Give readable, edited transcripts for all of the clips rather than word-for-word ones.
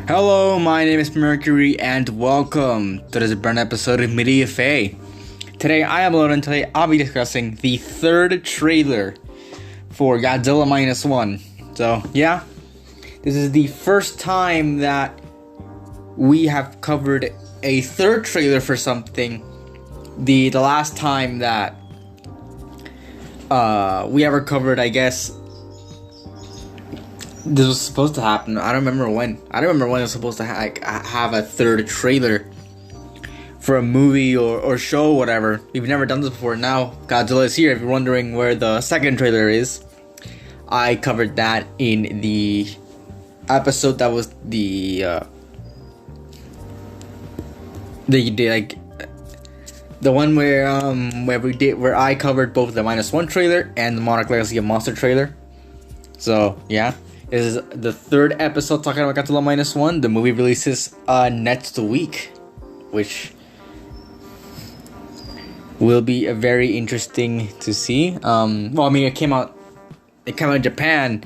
Hello, my name is Mercury, and welcome to this brand episode of Media Fae. Today, I am alone, and today I'll be discussing the third trailer for Godzilla Minus One. So, yeah, this is the first time that we have covered a third trailer for something. The last time that we ever covered, I guess, this was supposed to happen. I don't remember when. I don't remember when it was supposed to have a third trailer for a movie or show, whatever. We've never done this before. Now Godzilla is here. If you're wondering where the second trailer is, I covered that in the episode that was the one where I covered both the Minus One trailer and the Monarch Legacy of Monster trailer. So yeah. This is the third episode talking about Godzilla Minus One. The movie releases next week, which will be very interesting to see. It came out in Japan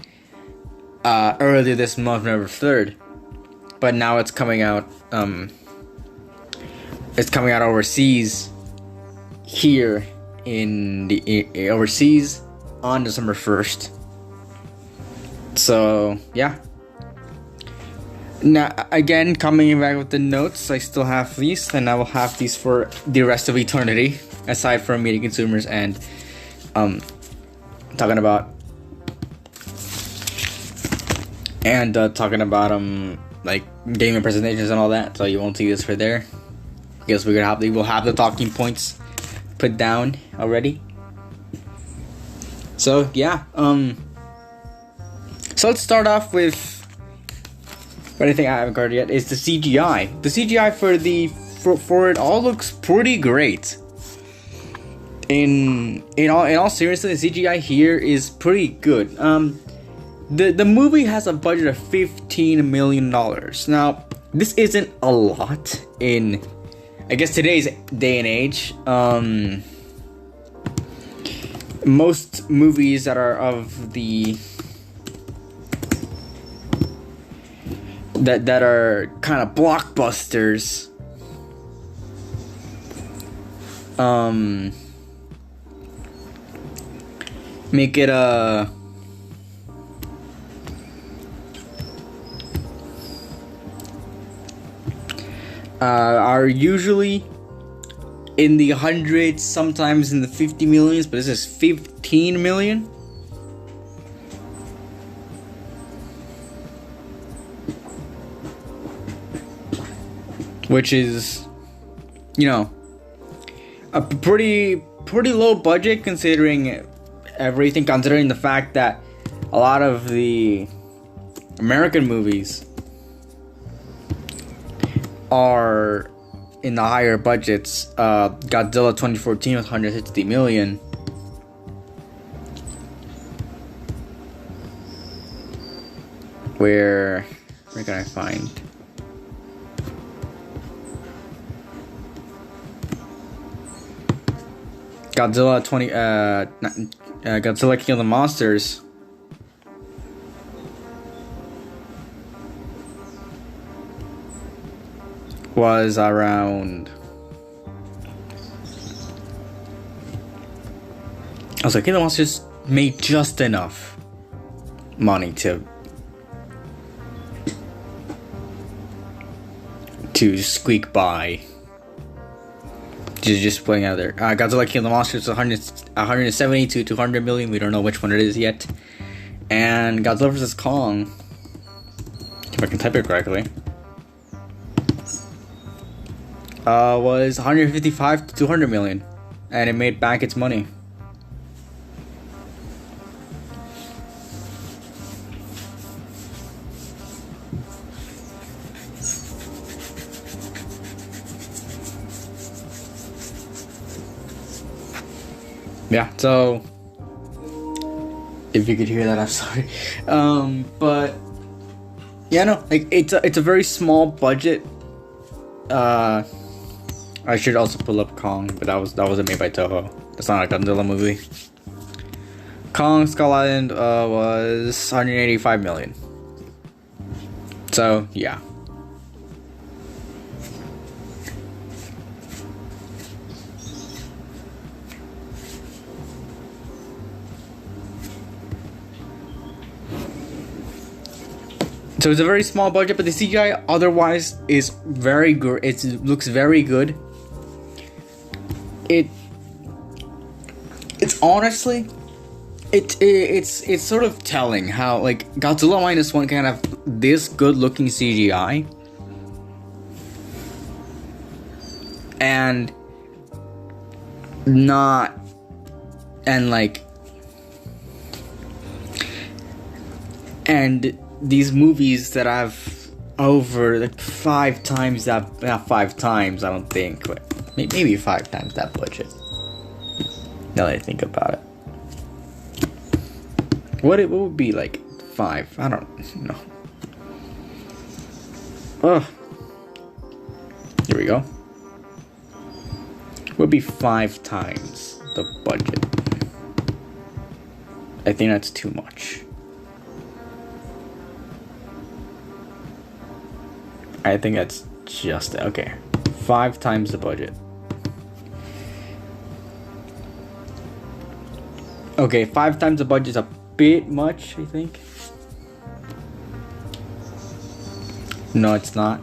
earlier this month, November 3rd, but now it's coming out. It's coming out overseas here overseas on December 1st. So, yeah. Now, again, coming back with the notes, I still have these, and I will have these for the rest of eternity, aside from meeting consumers and talking about like gaming presentations and all that. So you won't see this for there. I guess we will have the talking points put down already. So yeah, So let's start off with anything I haven't covered yet is the CGI. The CGI for it all looks pretty great. In all seriousness, the CGI here is pretty good. The movie has a budget of $15 million. Now, this isn't a lot in, I guess, today's day and age. Most movies that are of the that are kind of blockbusters make it are usually in the hundreds, sometimes in the 50 millions, but this is 15 million. Which is, a pretty low budget considering everything, considering the fact that a lot of the American movies are in the higher budgets. Godzilla 2014 with 160 million. Where can I find? Godzilla King of the Monsters was around. I was like, King of the Monsters made just enough money to squeak by. Just putting out there. Godzilla King of the Monsters 170 to 200 million. We don't know which one it is yet. And Godzilla vs. Kong, if I can type it correctly, was 155 to 200 million. And it made back its money. Yeah, so if you could hear that, I'm sorry. But yeah, no, like it's a very small budget. I should also pull up Kong, but that wasn't made by Toho. That's not a Godzilla movie. Kong Skull Island was 185 million. So yeah, So it's a very small budget, but the CGI otherwise is very good. It looks very good. It's honestly, it's sort of telling how like Godzilla Minus One can have this good looking CGI and not and like and these movies that have over like 5 times that, not 5 times I don't think, but maybe 5 times that budget. Now that I think about it, what would be like 5? I don't know. Oh, here we go. Would be 5 times the budget. I think that's too much. I think that's just okay. 5 times the budget. Okay, 5 times the budget's a bit much, I think. No, it's not.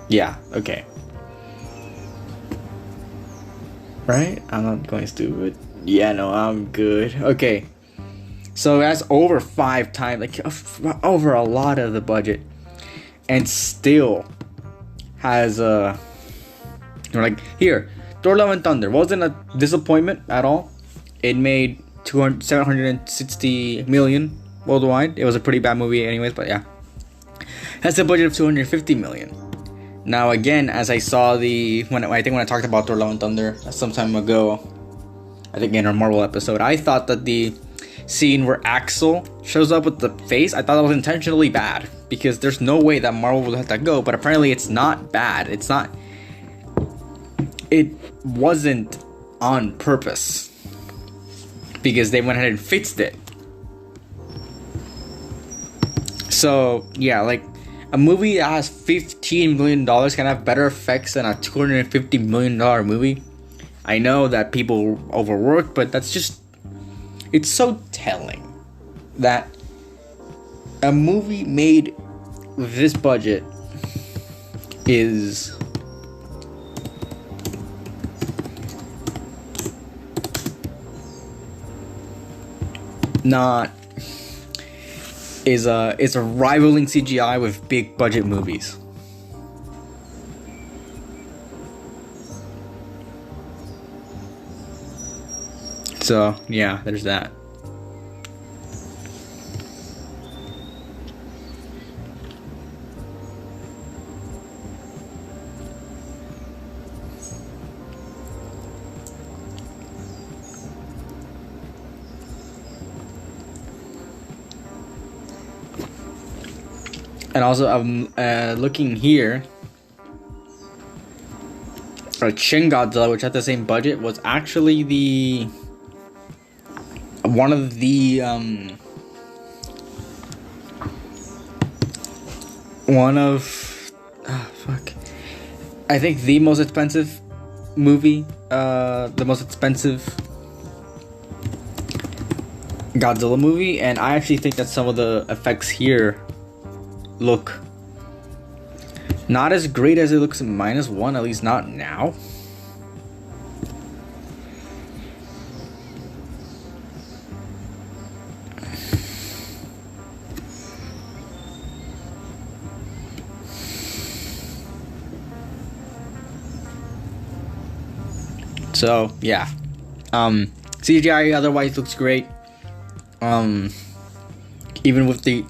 Yeah, okay. Right? I'm not going stupid. Yeah, no, I'm good. Okay. So that's over 5 times, like over a lot of the budget. And still has like here, Thor: Love and Thunder wasn't a disappointment at all. It made 760 million worldwide. It was a pretty bad movie anyways, but yeah. Has a budget of 250 million. Now again, as I saw when I talked about Thor: Love and Thunder some time ago, I think in our Marvel episode, I thought that the scene where Axel shows up with the face, I thought that was intentionally bad because there's no way that Marvel would let that go, but apparently it's not bad. It wasn't on purpose because they went ahead and fixed it. So yeah, like a movie that has $15 million can have better effects than a $250 million movie. I know that people overwork, but that's just, it's so telling that a movie made with this budget is a rivaling CGI with big budget movies. So yeah, there's that. And also, I'm looking here. Shin Godzilla, which had the same budget, was actually one of the I think the most expensive movie, the most expensive Godzilla movie, and I actually think that some of the effects here look not as great as it looks in Minus One, at least not now. So yeah, CGI otherwise looks great. Even with it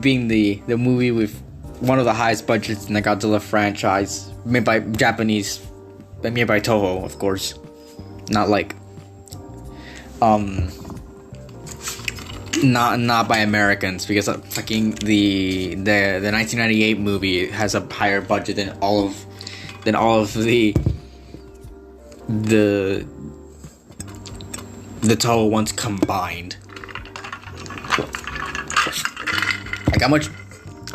being the movie with one of the highest budgets in the Godzilla franchise, made by Japanese, made by Toho, of course, not like not by Americans, because fucking the 1998 movie has a higher budget than all of the Toho ones combined. Like, how much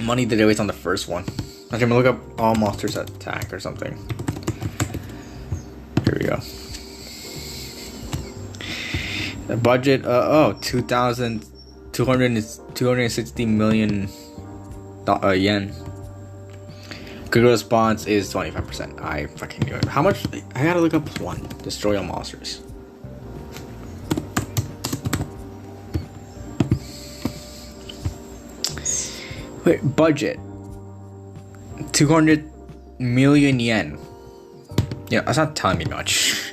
money did they waste on the first one? I'm gonna look up All Monsters Attack or something. Here we go. The budget, 260 million yen. Google response is 25%. I fucking knew it. How much? I gotta look up one. Destroy all monsters. Wait, budget. 200 million yen. Yeah, that's not telling me much.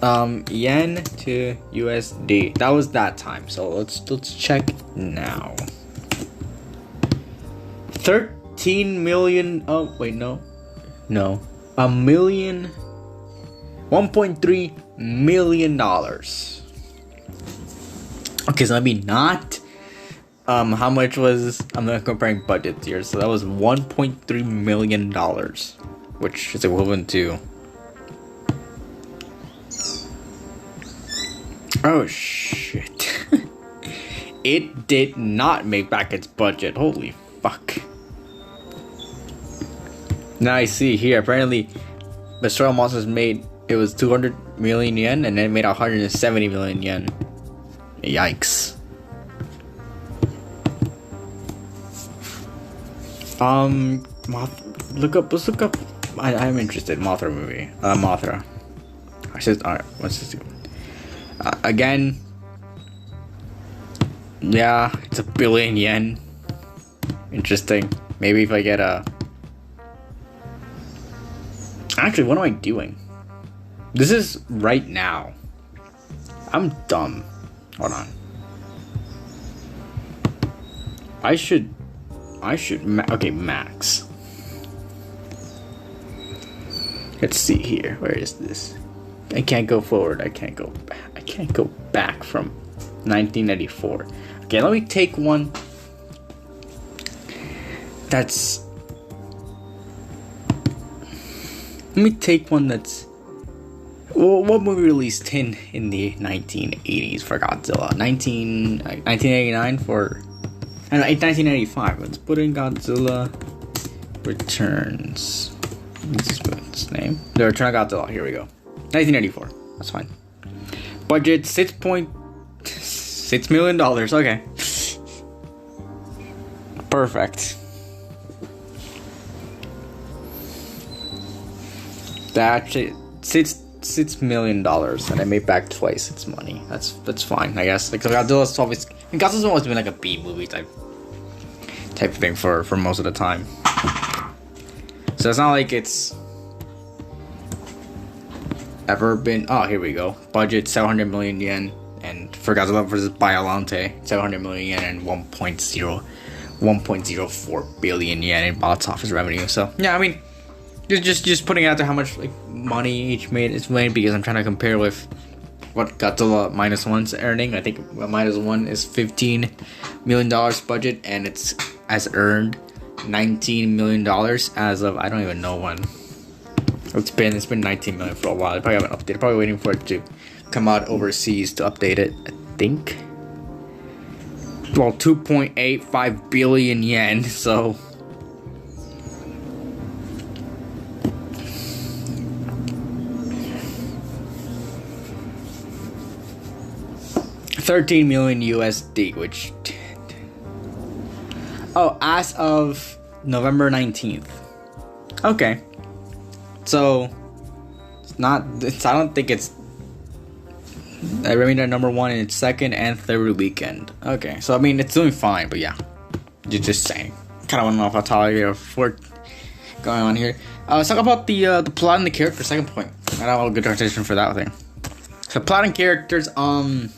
Yen to USD. That was that time. So let's check now. 13 million. Oh wait, no. A million. $1.3 million. Okay, so maybe not. How much was? I'm not comparing budgets here. So that was $1.3 million, which is equivalent to. Oh shit. It did not make back its budget. Holy fuck. Now I see here, apparently Destroy All Monsters made, it was 200 million yen and then it made 170 million yen. Yikes. Let's look up. I'm interested. Mothra movie. Mothra. I said, alright, what's this do? Again, yeah, it's 1 billion yen. Interesting. Maybe if I get a. Actually, what am I doing? This is right now. I'm dumb. Hold on. I should. Okay, max. Let's see here. Where is this? I can't go forward. I can't go back. I can't go back from 1994. Okay, let me take one. That's. Let me take one that's. Well, what movie released in the 1980s for Godzilla? 1989 for. I don't know, 1985. Let's put in Godzilla Returns. What's its name? The Return of Godzilla. Here we go. 1984. That's fine. Budget $6.6 million. Okay. Perfect. That actually $6 million, and I made back twice its money. That's fine, I guess. Like Godzilla's always been like a B movie type thing for most of the time. So it's not like it's ever been. Oh, here we go. Budget 700 million yen, and for Godzilla vs. Biollante, 700 million yen and 1.04 billion yen in box office revenue. So yeah, I mean, just putting out there how much like money each is made, because I'm trying to compare with what Godzilla Minus One's earning. I think Minus One is $15 million budget, and it's has earned $19 million as of I don't even know when. It's been 19 million for a while. They probably haven't updated. Probably waiting for it to come out overseas to update it. I think. Well, 2.85 billion yen. So. $13 million USD, which. Oh, as of November 19th. Okay. So, I don't think it's. I remained at number 1 in its second and third weekend. Okay, so I mean, it's doing fine, but yeah. Just saying. Kind of want to know if I'll tell you for going on here. Let's talk about the plot and the character, second point. I don't have a good transition for that thing. So, plot and characters, Oh,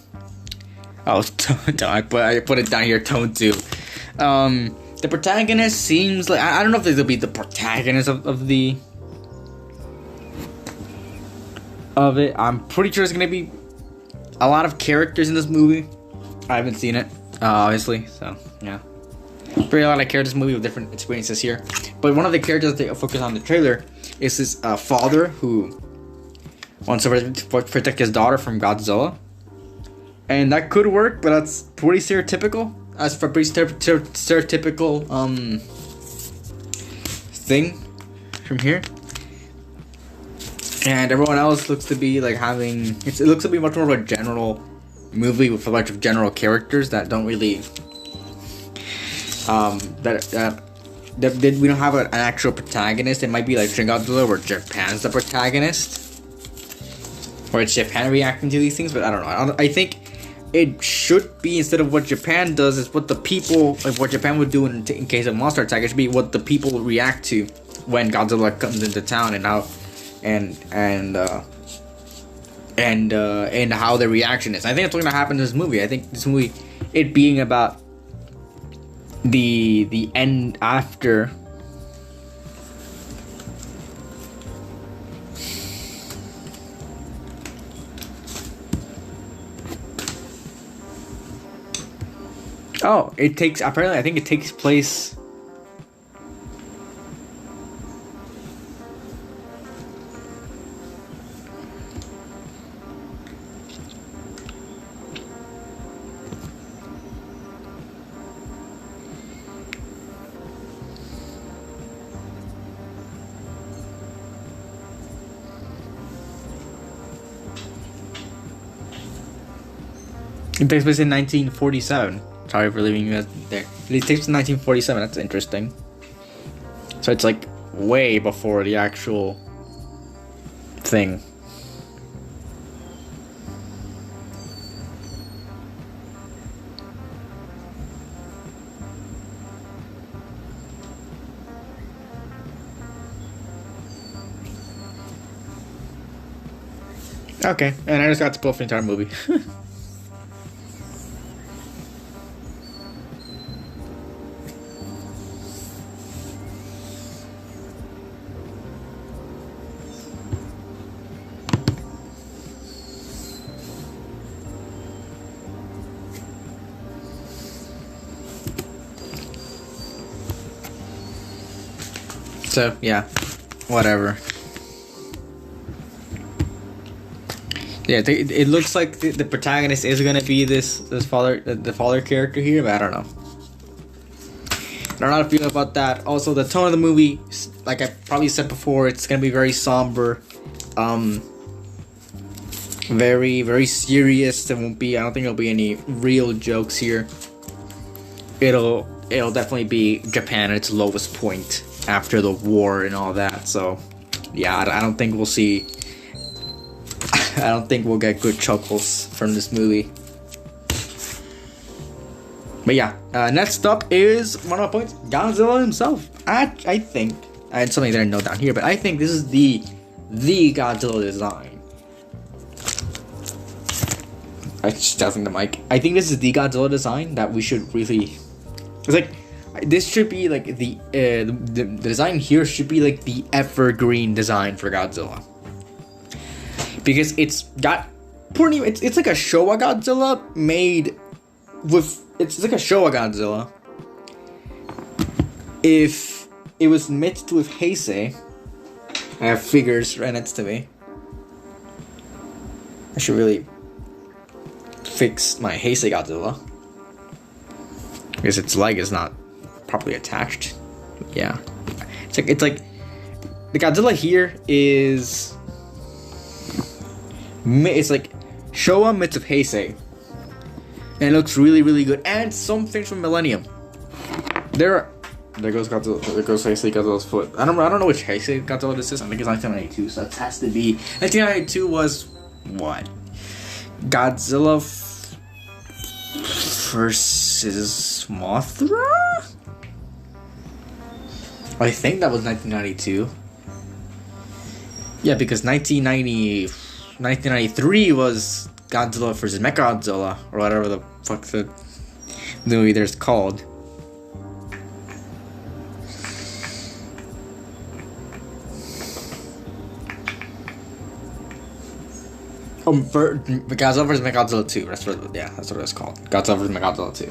I put it down here, tone 2. The protagonist seems like. I don't know if this will be the protagonist of it. I'm pretty sure it's gonna be a lot of characters in this movie. I haven't seen it, obviously, so yeah. Pretty a lot of characters in this movie with different experiences here. But one of the characters that focus on the trailer is this father who wants to protect his daughter from Godzilla. And that could work, but that's pretty stereotypical. As for pretty stereotypical thing from here. And everyone else looks to be like having. It looks to be much more of a general movie with a bunch of general characters that don't really that we don't have an actual protagonist. It might be like Shin Godzilla, where Japan's the protagonist, or it's Japan reacting to these things. But I don't know. I think it should be, instead of what Japan does, is what the people, like what Japan would do in case of monster attack. It should be what the people react to when Godzilla comes into town, and how and how the reaction is. I think that's what's gonna happen in this movie. I think this movie, it being about the end after. Oh, it takes, apparently I think it takes place. It takes place in 1947. Sorry for leaving you guys there. It takes place in 1947. That's interesting. So it's like way before the actual thing. Okay, and I just got to spoil the entire movie. So yeah, whatever. Yeah, it looks like the protagonist is gonna be this father, the father character here, but I don't know. I don't know how to feel about that. Also, the tone of the movie, like I probably said before, it's gonna be very somber, very, very serious. There won't be, I don't think there'll be any real jokes here. It'll definitely be Japan at its lowest point after the war and all that. So yeah, I don't think we'll see. I don't think we'll get good chuckles from this movie. But yeah, next up is one of my points, Godzilla himself. I think I had something that I note down here, but I think this is the Godzilla design. I just telling the mic. I think this is the Godzilla design that we should really. It's like, this should be like the design here should be like the evergreen design for Godzilla, because it's got pretty. It's like a Showa Godzilla made with. It's like a Showa Godzilla if it was mixed with Heisei. I have figures right next to me. I should really fix my Heisei Godzilla, because its leg is not properly attached. Yeah, it's like the Godzilla here is, it's like Showa mixed with Heisei, and it looks really, really good. And some things from Millennium. There goes Godzilla. There goes Heisei Godzilla's foot. I don't know which Heisei Godzilla this is. I think it's 1992, so that has to be 1992. Was what? Godzilla versus Mothra? I think that was 1992. Yeah, because 1993 was Godzilla versus Mechagodzilla, or whatever the fuck the movie there's called. Oh, Godzilla vs. Mechagodzilla 2. That's what it's called. Godzilla vs. Mechagodzilla 2.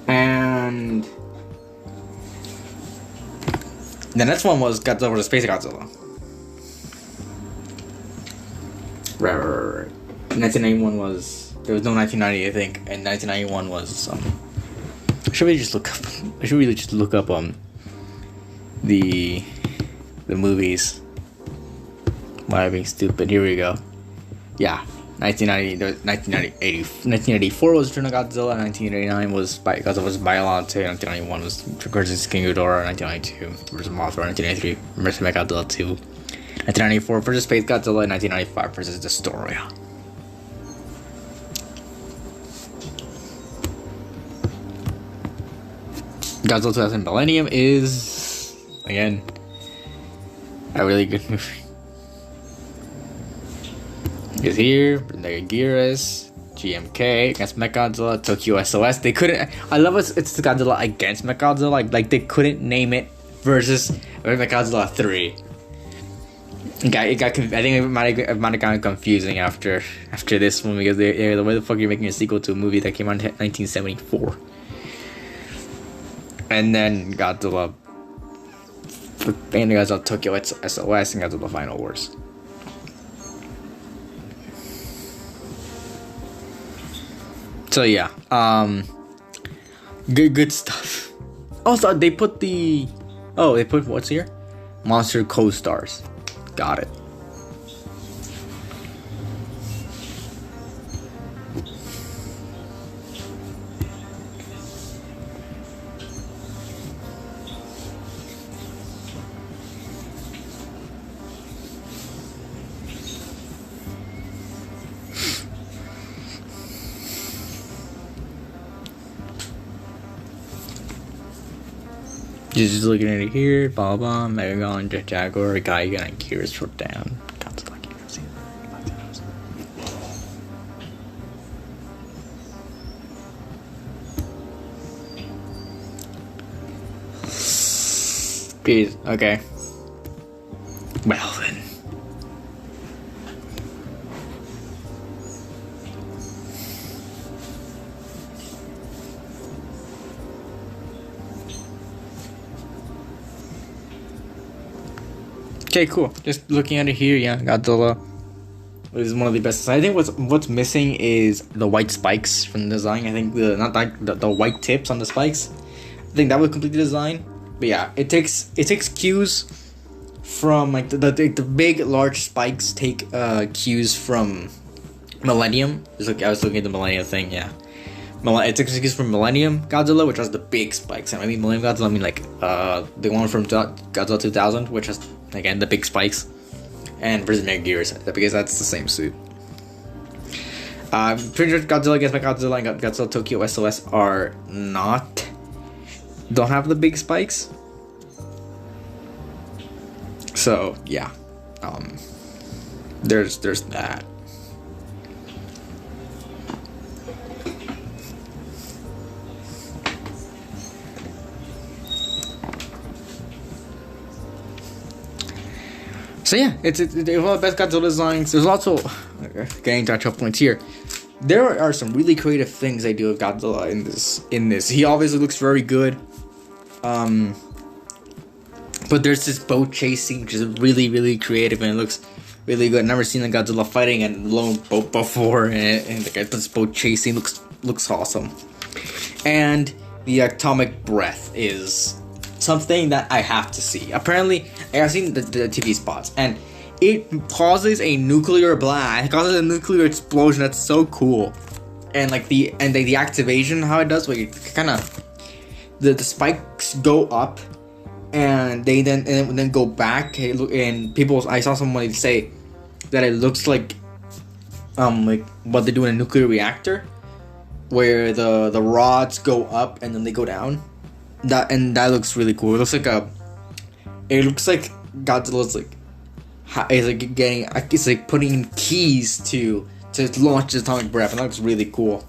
And the next one was Godzilla vs. Space Godzilla. Right. 1991 was, there was no 1990, I think, and 1991 was should we just look up? I should really just look up the movies. Why am I being stupid? Here we go. Yeah, 1984 was Return of Godzilla. 1989 was Godzilla vs. Biollante. 1991 was Versus King Ghidorah. 1992 versus Mothra. 1993 versus Mechagodzilla 2. 1994 versus Space Godzilla. 1995 versus Destoria. Godzilla 2000 Millennium is, again, a really good movie. Is here, Megaguirus, GMK against Mechagodzilla, Tokyo SOS. They couldn't. I love it's the Godzilla against Mechagodzilla. Like they couldn't name it versus Mechagodzilla 3. I think it might have gotten confusing after this one because the way the fuck you're making a sequel to a movie that came out in 1974. And then Godzilla Tokyo SOS and Godzilla Final Wars. So yeah, good stuff. Also, they put what's here? Monster co-stars. Got it. Just looking at it here, blah, Megagon, Jet Jaguar, Gigan, and Gears short down. Godzilla, Gears. Okay. Well then. Okay, cool. Just looking at it here, yeah, Godzilla is one of the best. I think what's missing is the white spikes from the design. I think the white tips on the spikes. I think that would complete the design. But yeah, it takes cues from like the big large spikes take cues from Millennium. I was looking at the Millennium thing, yeah. It takes cues from Millennium Godzilla, which has the big spikes. And I mean Millennium Godzilla, I mean like the one from Godzilla 2000, which has again the big spikes, and versus Megaguirus because that's the same suit. Pretty sure Godzilla against Mechagodzilla and Godzilla Tokyo SOS don't have the big spikes. So yeah, there's that. So yeah, it's one of the best Godzilla designs. There's also, getting to our 12 points here, there are some really creative things they do with Godzilla in this. He obviously looks very good. But there's this boat chasing, which is really, really creative, and it looks really good. I've never seen a Godzilla fighting a lone boat before, and the guy this boat chasing looks awesome. And the atomic breath is something that I have to see. Apparently, I've seen the TV spots, and it causes a nuclear blast. It causes a nuclear explosion. That's so cool. And like the activation, how it does, like it kind of the spikes go up, and they then go back. And I saw somebody say that it looks like what they do in a nuclear reactor, where the rods go up and then they go down. That looks really cool. It looks like Godzilla's it's like putting in keys to launch the atomic breath, and that looks really cool.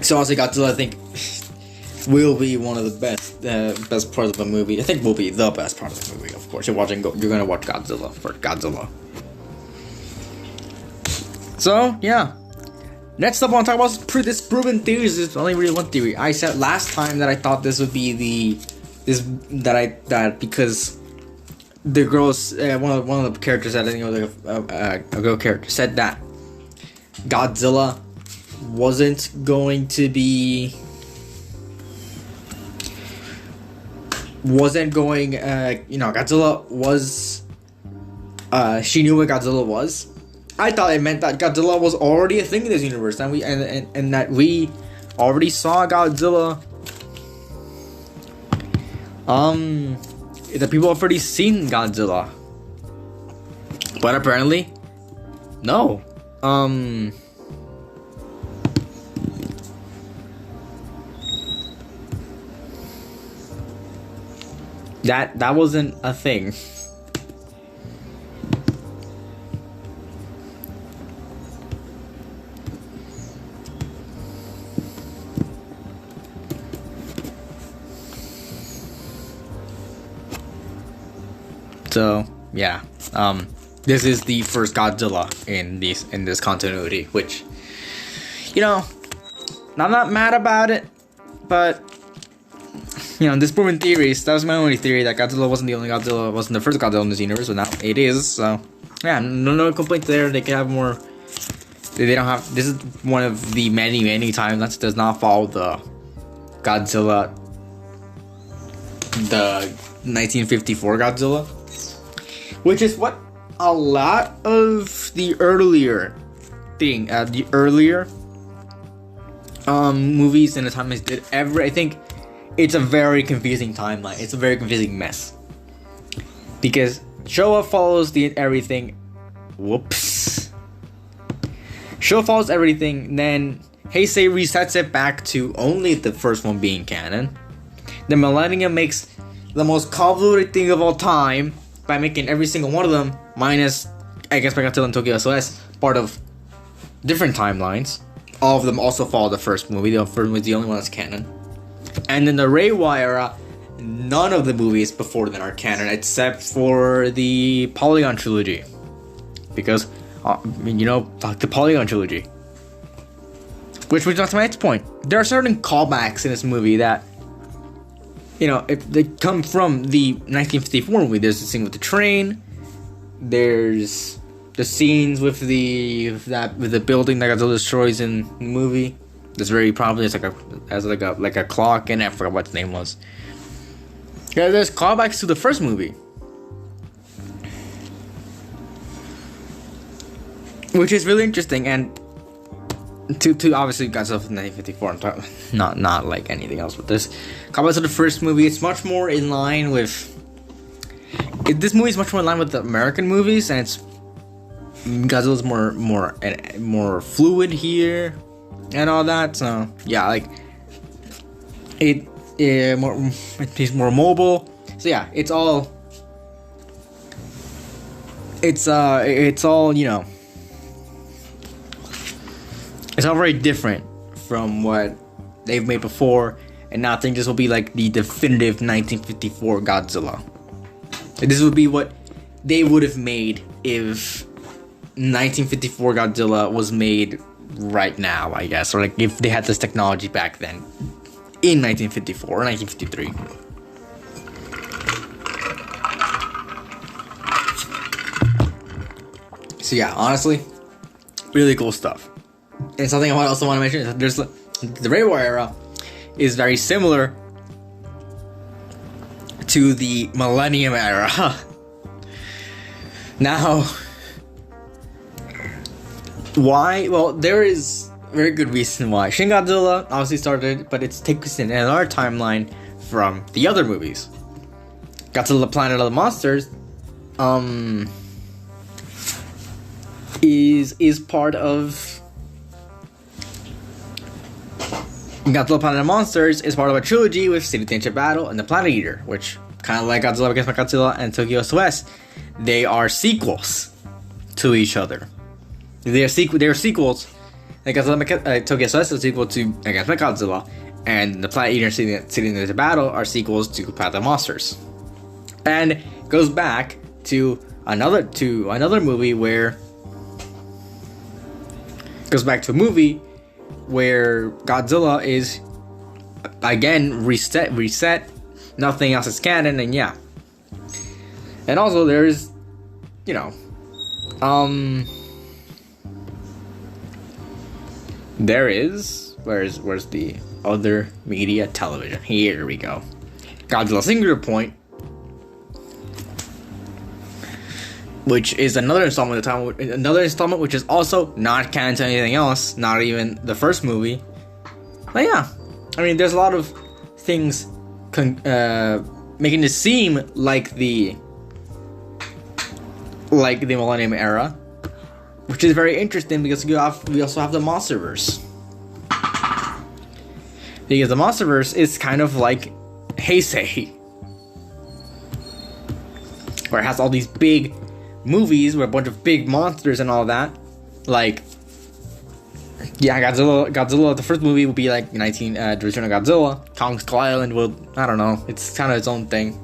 So honestly, Godzilla I think will be one of the best parts of the movie. I think will be the best part of the movie. Of course, you're gonna watch Godzilla for Godzilla. So yeah. Next up, I want to talk about this proven theories. There's only really one theory. I said last time that I thought this would be because the girls, one of the characters said, a girl character said that Godzilla wasn't going to be, Godzilla was, she knew what Godzilla was. I thought it meant that Godzilla was already a thing in this universe, and and that we already saw Godzilla. That people have already seen Godzilla, but apparently, no. That wasn't a thing. So yeah, this is the first Godzilla in this continuity, which, you know, I'm not mad about it, but you know, this proven theories. That was my only theory, that Godzilla wasn't the only Godzilla, wasn't the first Godzilla in this universe, but now it is. So yeah, no complaints there. They can have more. They don't have. This is one of the many timelines that does not follow the Godzilla, the 1954 Godzilla, which is what a lot of the earlier movies in the timelines did. I think it's a very confusing timeline. It's a very confusing mess because Showa follows everything. Whoops. Showa follows everything, then Heisei resets it back to only the first one being canon. The Millennium makes the most convoluted thing of all time by making every single one of them, minus, I guess, Godzilla and Tokyo SOS, part of different timelines. All of them also follow the first movie. The first movie is the only one that's canon. And in the Reiwa era, none of the movies before then are canon, except for the Polygon trilogy. Because, you know, the Polygon trilogy. Which brings us to my next point. There are certain callbacks in this movie that, you know, if they come from the 1954 movie. There's the scene with the train. There's the scenes with the building that Godzilla destroys in the movie. That's very probably like a clock, and I forgot what the name was. Yeah, there's callbacks to the first movie, which is really interesting, and to obviously Godzilla from 1954. Not like anything else, but this callbacks to the first movie. It's much more in line with. This movie is much more in line with the American movies, and it's Godzilla's more fluid here. And all that, so yeah, like it's more mobile. So yeah, it's all you know, it's all very different from what they've made before, and now I think this will be like the definitive 1954 Godzilla. This would be what they would have made if 1954 Godzilla was made right now, I guess, or like if they had this technology back then in 1954 or 1953. So yeah, honestly, really cool stuff. And something I also want to mention is there's the Reiwa era is very similar to the Millennium era. Now, why? Well, there is a very good reason why. Shin Godzilla obviously started, but it takes in another timeline from the other movies. Godzilla Planet of the Monsters is part of Godzilla Planet of the Monsters is part of a trilogy with City Danger Battle and the Planet Eater, which kind of like Godzilla vs. Godzilla and Tokyo SOS, they are sequels to each other. They are sequels. Like Tokyo SOS is a sequel to Against Godzilla, and the Planet Eater and City Danger Battle are sequels to Planet of the Monsters, and goes back to another movie where Godzilla is again reset. Nothing else is canon, and yeah. And also there's, you know, there is where's the other media? Television. Here we go. Godzilla Singular Point which is another installment which is also not canon to anything else, not even the first movie. But yeah, I mean, there's a lot of things making it seem like the Millennium Era, which is very interesting because we also have the Monsterverse. Because the Monsterverse is kind of like Heisei, where it has all these big movies with a bunch of big monsters and all that. Like, yeah, Godzilla, the first movie would be like The Return of Godzilla. Kong Skull Island will, I don't know, it's kind of its own thing.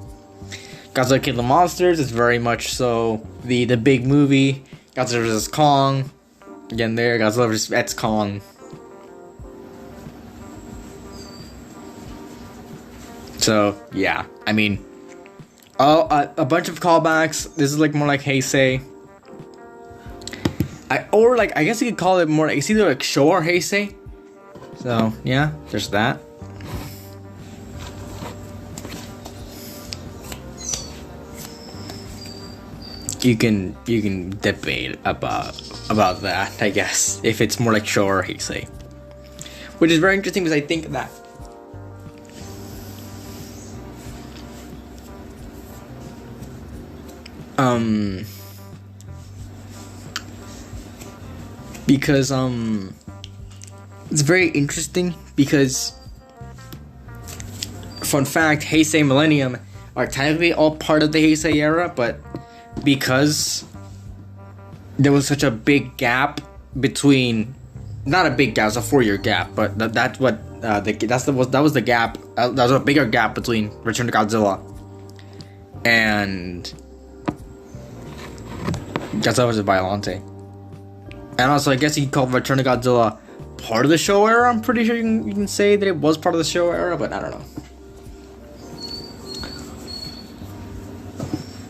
Godzilla King of the Monsters is very much so the big movie. Godzilla vs. Kong, again there, Godzilla vs. Kong. So, yeah, I mean, a bunch of callbacks. This is like more like Heisei. I guess you could call it more. It's either like Showa or Heisei. So yeah, there's that. You can debate about that, I guess, if it's more like Showa or Heisei, which is very interesting because I think that because it's very interesting because, fun fact, Heisei Millennium are technically all part of the Heisei era, but because there was such a big gap between, not a big gap, it's a 4-year gap, but that was the gap. That was a bigger gap between Return to Godzilla and Godzilla vs. Biollante. And also, I guess you could call Return to Godzilla part of the show era. I'm pretty sure you can say that it was part of the show era, but I don't know.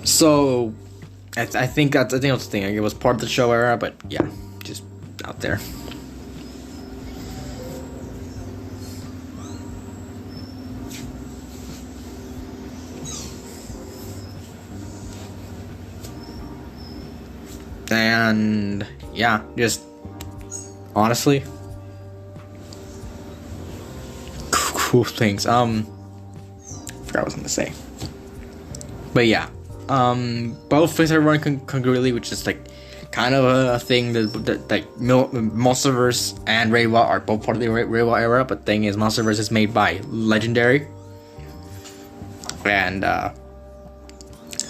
So, I think that's the thing. It was part of the show era, but yeah, just out there. And yeah, just honestly, cool things. Forgot what I was gonna say, but yeah, both things are running congruently, which is like kind of a thing that like Monsterverse and Reiwa are both part of the Reiwa era. But thing is, Monsterverse is made by Legendary, and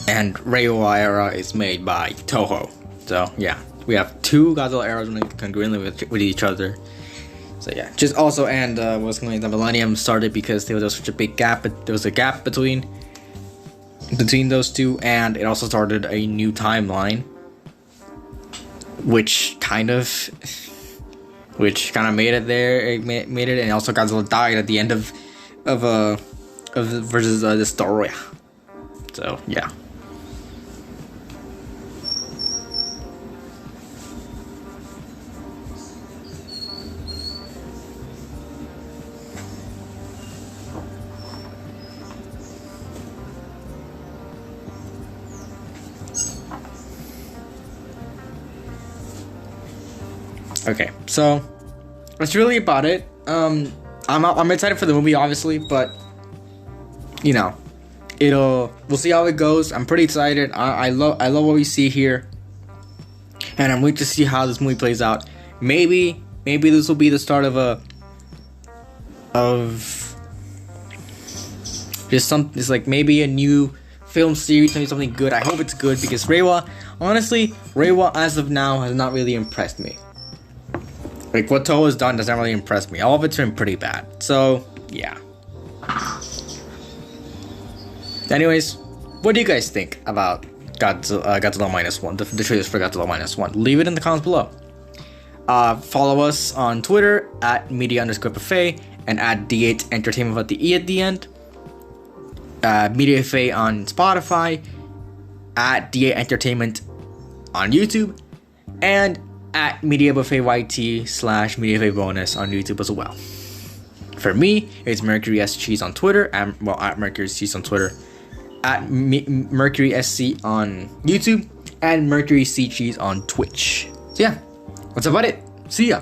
Reiwa era is made by Toho. So yeah, we have two Godzilla eras running congruently with each other. So yeah, just also, and what's going on, the Millennium started because there was such a big gap. But there was a gap between those two, and it also started a new timeline, which kind of made it there. It made it, and also Godzilla died at the end of versus the story. So yeah. Okay, so that's really about it. I'm excited for the movie, obviously, but you know, we'll see how it goes. I'm pretty excited. I love what we see here, and I'm waiting to see how this movie plays out. Maybe this will be the start of it's like maybe a new film series, maybe something good. I hope it's good because Reiwa as of now has not really impressed me. Like, what Toho has done doesn't really impress me. All of it's been pretty bad. So, yeah. Anyways, what do you guys think about Godzilla Minus One, the trailers for Godzilla Minus One? Leave it in the comments below. Follow us on Twitter at media_buffet and at D8 Entertainment with the E at the end. Media Buffet on Spotify, at D8 Entertainment on YouTube, and at Media Buffet YT / Media Buffet Bonus on YouTube as well. For me, it's Mercury S Cheese on Twitter, at Mercury S Cheese on Twitter, at Mercury SC on YouTube, and Mercury Sea Cheese on Twitch. So yeah, that's about it. See ya.